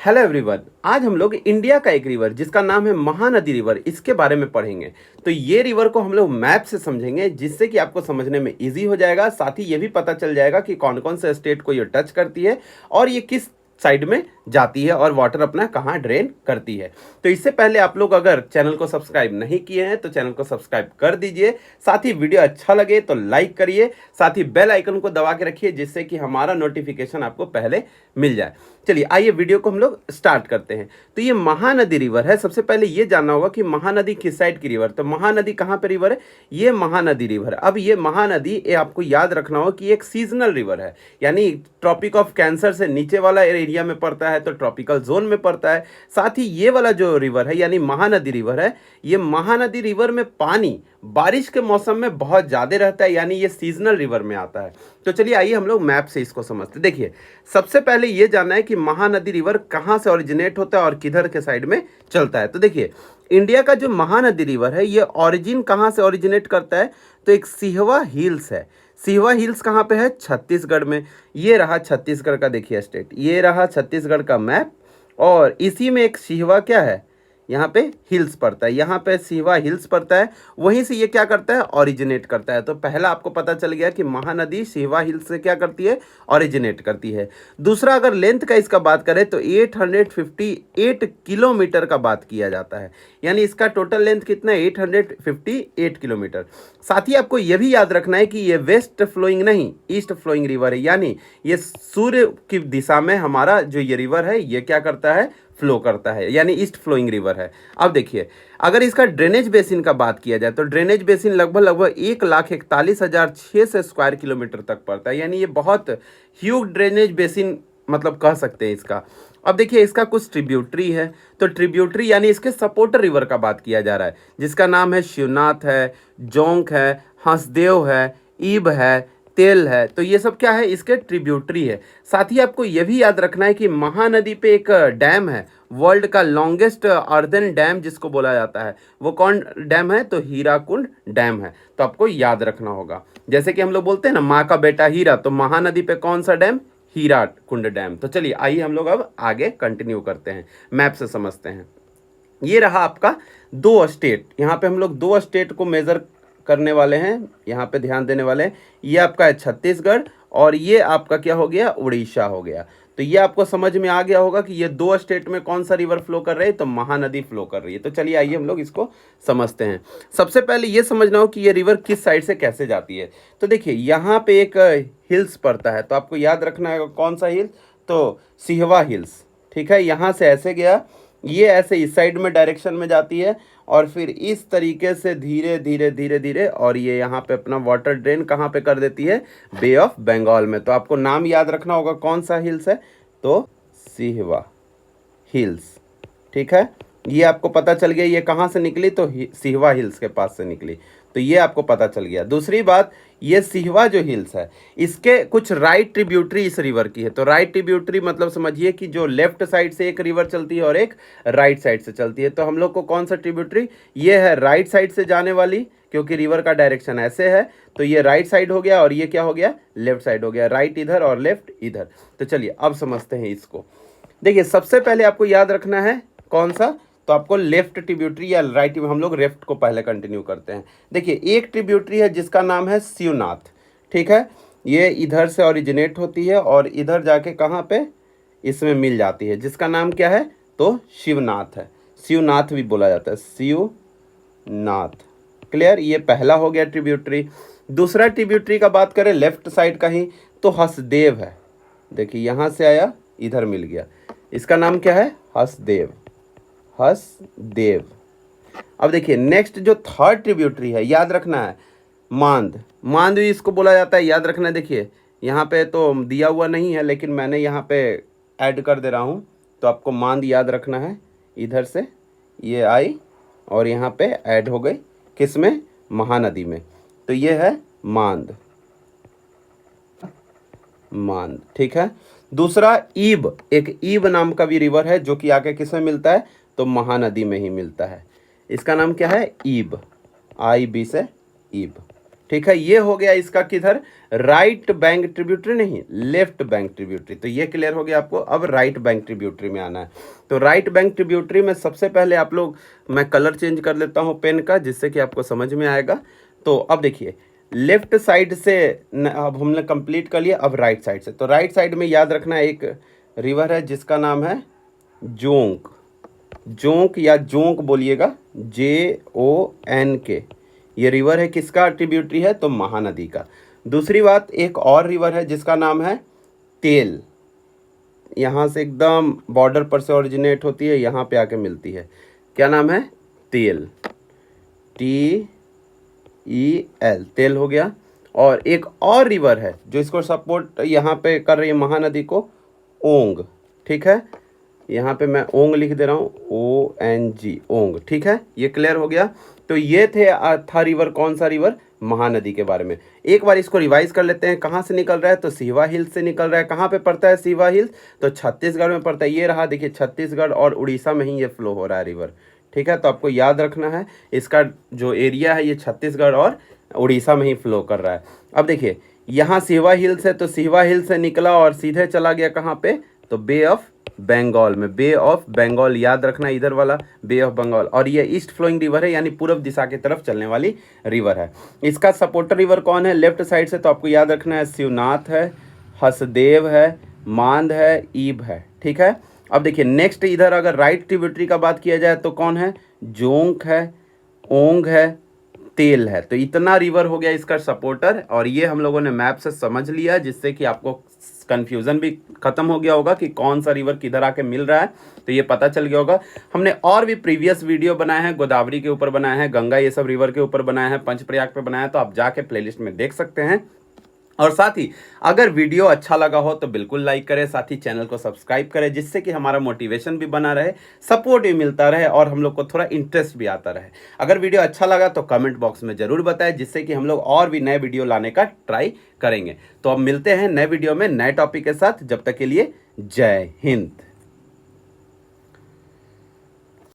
Hello everyone. आज हम लोग इंडिया का एक रिवर जिसका नाम है महानदी रिवर, इसके बारे में पढ़ेंगे। तो ये रिवर को हम लोग मैप से समझेंगे, जिससे कि आपको समझने में इजी हो जाएगा। साथ ही ये भी पता चल जाएगा कि कौन कौन से स्टेट को ये टच करती है और ये किस साइड में जाती है और वाटर अपना कहाँ ड्रेन करती है। तो इससे पहले आप लोग अगर चैनल को सब्सक्राइब नहीं किए हैं तो चैनल को सब्सक्राइब कर दीजिए। साथ ही वीडियो अच्छा लगे तो लाइक करिए, साथ ही बेल आइकन को दबा के रखिए, जिससे कि हमारा नोटिफिकेशन आपको पहले मिल जाए। चलिए आइए वीडियो को हम लोग स्टार्ट करते हैं। तो ये महानदी रिवर है। सबसे पहले ये जानना होगा कि महानदी किस साइड की रिवर। तो महानदी कहाँ पे रिवर है? ये महानदी रिवर। अब ये महानदी, ये आपको याद रखना होगा कि एक सीजनल रिवर है, यानी ट्रॉपिक ऑफ कैंसर से नीचे वाला एरिया में पड़ता है तो ट्रॉपिकल जोन में पड़ता है। साथ ही ये वाला जो रिवर है यानी महानदी रिवर है, ये महानदी रिवर में पानी बारिश के मौसम में बहुत ज़्यादा रहता है, यानी ये सीजनल रिवर में आता है। तो चलिए आइए हम लोग मैप से इसको समझते हैं। देखिए, सबसे पहले ये जानना है कि महानदी रिवर कहाँ से ओरिजिनेट होता है और किधर के साइड में चलता है। तो देखिए, इंडिया का जो महानदी रिवर है ये ओरिजिन कहाँ से ओरिजिनेट करता है? तो एक सिहवा हिल्स है। सिहवा हिल्स कहाँ पे है? छत्तीसगढ़ में। ये रहा छत्तीसगढ़ का, देखिए स्टेट, ये रहा छत्तीसगढ़ का मैप। और इसी में एक सिहवा क्या है, यहाँ पे हिल्स पड़ता है, यहाँ पे सिहवा हिल्स पड़ता है। वहीं से ये क्या करता है? ओरिजिनेट करता है। तो पहला आपको पता चल गया कि महानदी सिहवा हिल्स से क्या करती है? ओरिजिनेट करती है। दूसरा, अगर लेंथ का इसका बात करें तो 858 किलोमीटर का बात किया जाता है, यानी इसका टोटल लेंथ कितना है? 858 किलोमीटर। साथ ही आपको यह भी याद रखना है कि ये वेस्ट फ्लोइंग नहीं, ईस्ट फ्लोइंग रिवर है, यानी ये सूर्य की दिशा में हमारा जो ये रिवर है ये क्या करता है? फ्लो करता है, यानी ईस्ट फ्लोइंग रिवर है। अब देखिए, अगर इसका ड्रेनेज बेसिन का बात किया जाए तो ड्रेनेज बेसिन लगभग 1,41,600 स्क्वायर किलोमीटर तक पड़ता है, यानी ये बहुत ह्यूज ड्रेनेज बेसिन मतलब कह सकते हैं इसका। अब देखिए, इसका कुछ ट्रिब्यूटरी है। तो ट्रिब्यूटरी यानी इसके सपोर्टर रिवर का बात किया जा रहा है, जिसका नाम है शिवनाथ है, जोंक है, हंसदेव है, ईब है, तेल है। तो ये सब क्या है? इसके ट्रिब्यूटरी है। साथ ही आपको यह भी याद रखना है कि महानदी पे एक डैम है, वर्ल्ड का लॉन्गेस्ट अर्दन डैम जिसको बोला जाता है। वो कौन डैम है? तो हीराकुंड डैम है। तो आपको याद रखना होगा, जैसे कि हम लोग बोलते हैं ना माँ का बेटा हीरा, तो महानदी पे कौन सा डैम? हीराकुंड डैम। तो चलिए आइए हम लोग अब आगे कंटिन्यू करते हैं, मैप से समझते हैं। ये रहा आपका दो स्टेट। यहाँ पे हम लोग दो स्टेट को मेजर करने वाले हैं, यहाँ पे ध्यान देने वाले हैं। ये आपका है छत्तीसगढ़ और ये आपका क्या हो गया? उड़ीसा हो गया। तो ये आपको समझ में आ गया होगा कि ये दो स्टेट में कौन सा रिवर फ्लो कर रही है? तो महानदी फ्लो कर रही है। तो चलिए आइए हम लोग इसको समझते हैं। सबसे पहले ये समझना हो कि ये रिवर किस साइड से कैसे जाती है। तो देखिए, यहाँ पे एक हिल्स पड़ता है, तो आपको याद रखना है कौन सा हिल्स? तो सिहवा हिल्स। ठीक है, यहाँ से ऐसे गया, ये ऐसे इस साइड में डायरेक्शन में जाती है और फिर इस तरीके से धीरे धीरे धीरे धीरे, और ये यहाँ पे अपना वाटर ड्रेन कहाँ पे कर देती है? बे ऑफ बंगाल में। तो आपको नाम याद रखना होगा कौन सा हिल्स है? तो सिहवा हिल्स। ठीक है, ये आपको पता चल गया ये कहाँ से निकली? तो सिहवा हिल्स के पास से निकली। तो ये आपको पता चल गया। दूसरी बात, ये सिहवा जो हिल्स है इसके कुछ राइट ट्रिब्यूटरी इस रिवर की है। तो राइट ट्रिब्यूटरी मतलब समझिए कि जो लेफ्ट साइड से एक रिवर चलती है और एक राइट साइड से चलती है। तो हम लोग को कौन सा ट्रिब्यूटरी? ये है राइट साइड से जाने वाली, क्योंकि रिवर का डायरेक्शन ऐसे है। तो ये राइट साइड हो गया और ये क्या हो गया? लेफ्ट साइड हो गया। राइट इधर और लेफ्ट इधर। तो चलिए अब समझते हैं इसको। देखिए, सबसे पहले आपको याद रखना है कौन सा? तो आपको लेफ्ट ट्रिब्यूटरी या राइट, हम लोग लेफ्ट को पहले कंटिन्यू करते हैं। देखिए, एक ट्रिब्यूटरी है जिसका नाम है शिवनाथ। ठीक है, ये इधर से ओरिजिनेट होती है और इधर जाके कहाँ पे इसमें मिल जाती है, जिसका नाम क्या है? तो शिवनाथ है। शिवनाथ भी बोला जाता है, शिवनाथ। क्लियर? ये पहला हो गया ट्रिब्यूटरी। दूसरा ट्रिब्यूटरी का बात करें लेफ्ट साइड का ही, तो हसदेव है। देखिए, यहाँ से आया, इधर मिल गया, इसका नाम क्या है? हसदेव। हसदेव। अब देखिए, नेक्स्ट जो थर्ड ट्रिब्यूटरी है, याद रखना है, मांद। मांद भी इसको बोला जाता है, याद रखना है। देखिए, यहाँ पे तो दिया हुआ नहीं है, लेकिन मैंने यहाँ पे ऐड कर दे रहा हूँ। तो आपको मांद याद रखना है। इधर से ये आई और यहाँ पे ऐड हो गई, किस में? महानदी में। तो ये है मांद। मांद। ठीक है। दूसरा ईब, एक ईब नाम का भी रिवर है जो कि आके किस में मिलता है? तो महानदी में ही मिलता है। इसका नाम क्या है? ईब। आई बी से ईब। ठीक है, ये हो गया इसका किधर, राइट बैंक ट्रिब्यूटरी, नहीं लेफ्ट बैंक ट्रिब्यूटरी। तो ये क्लियर हो गया आपको। अब राइट बैंक ट्रिब्यूटरी में आना है। तो राइट बैंक ट्रिब्यूटरी में सबसे पहले आप लोग, मैं कलर चेंज कर लेता हूँ पेन का, जिससे कि आपको समझ में आएगा। तो अब देखिए, लेफ्ट साइड से अब हमने कंप्लीट कर लिया, अब राइट साइड से। तो राइट साइड में याद रखना एक रिवर है जिसका नाम है जोंक। जोंक या जोंक बोलिएगा, JONK। ये रिवर है किसका ट्रिब्यूटरी है, तो महानदी का। दूसरी बात, एक और रिवर है जिसका नाम है तेल। यहाँ से एकदम बॉर्डर पर से ओरिजिनेट होती है, यहाँ पे आके मिलती है। क्या नाम है, तेल, TEL, तेल हो गया। और एक और रिवर है जो इसको सपोर्ट यहाँ पे कर रही है महानदी को, ओंग। ठीक है, यहाँ पे मैं ओंग लिख दे रहा हूँ, ONG, ओंग। ठीक है, ये क्लियर हो गया। तो ये था रिवर, कौन सा रिवर, महानदी के बारे में। एक बार इसको रिवाइज कर लेते हैं, कहाँ से निकल रहा है, तो सिवा हिल्स से निकल रहा है। कहाँ पे पड़ता है सिवा हिल्स, तो छत्तीसगढ़ में पड़ता है। ये रहा, देखिए छत्तीसगढ़ और उड़ीसा में ही ये फ्लो हो रहा है रिवर। ठीक है, तो आपको याद रखना है इसका जो एरिया है ये छत्तीसगढ़ और उड़ीसा में ही फ्लो कर रहा है। अब देखिए, यहाँ सिवा हिल्स है, तो सिवा हिल्स से निकला और सीधे चला गया कहाँ पे, तो बे ऑफ बंगाल में। बे ऑफ बंगाल याद रखना, इधर वाला बे ऑफ बंगाल। और ये ईस्ट फ्लोइंग रिवर है, यानी पूर्व दिशा की तरफ चलने वाली रिवर है। इसका सपोर्टर रिवर कौन है लेफ्ट साइड से, तो आपको याद रखना है शिवनाथ है, हसदेव है, मांद है, ईब है। ठीक है, अब देखिए नेक्स्ट, इधर अगर राइट ट्रिब्यूटरी का बात किया जाए तो कौन है, जोंक है, ओंग है, तेल है। तो इतना रिवर हो गया इसका सपोर्टर, और ये हम लोगों ने मैप से समझ लिया, जिससे कि आपको कंफ्यूजन भी खत्म हो गया होगा कि कौन सा रिवर किधर आके मिल रहा है। तो ये पता चल गया होगा। हमने और भी प्रीवियस वीडियो बनाए हैं, गोदावरी के ऊपर बनाए हैं, गंगा, ये सब रिवर के ऊपर बनाए हैं, पंचप्रयाग पे बनाया है, तो आप जाके प्लेलिस्ट में देख सकते हैं। और साथ ही अगर वीडियो अच्छा लगा हो तो बिल्कुल लाइक करें, साथ ही चैनल को सब्सक्राइब करें, जिससे कि हमारा मोटिवेशन भी बना रहे, सपोर्ट भी मिलता रहे और हम लोग को थोड़ा इंटरेस्ट भी आता रहे। अगर वीडियो अच्छा लगा तो कमेंट बॉक्स में ज़रूर बताएं, जिससे कि हम लोग और भी नए वीडियो लाने का ट्राई करेंगे। तो अब मिलते हैं नए वीडियो में नए टॉपिक के साथ। जब तक के लिए जय हिंद।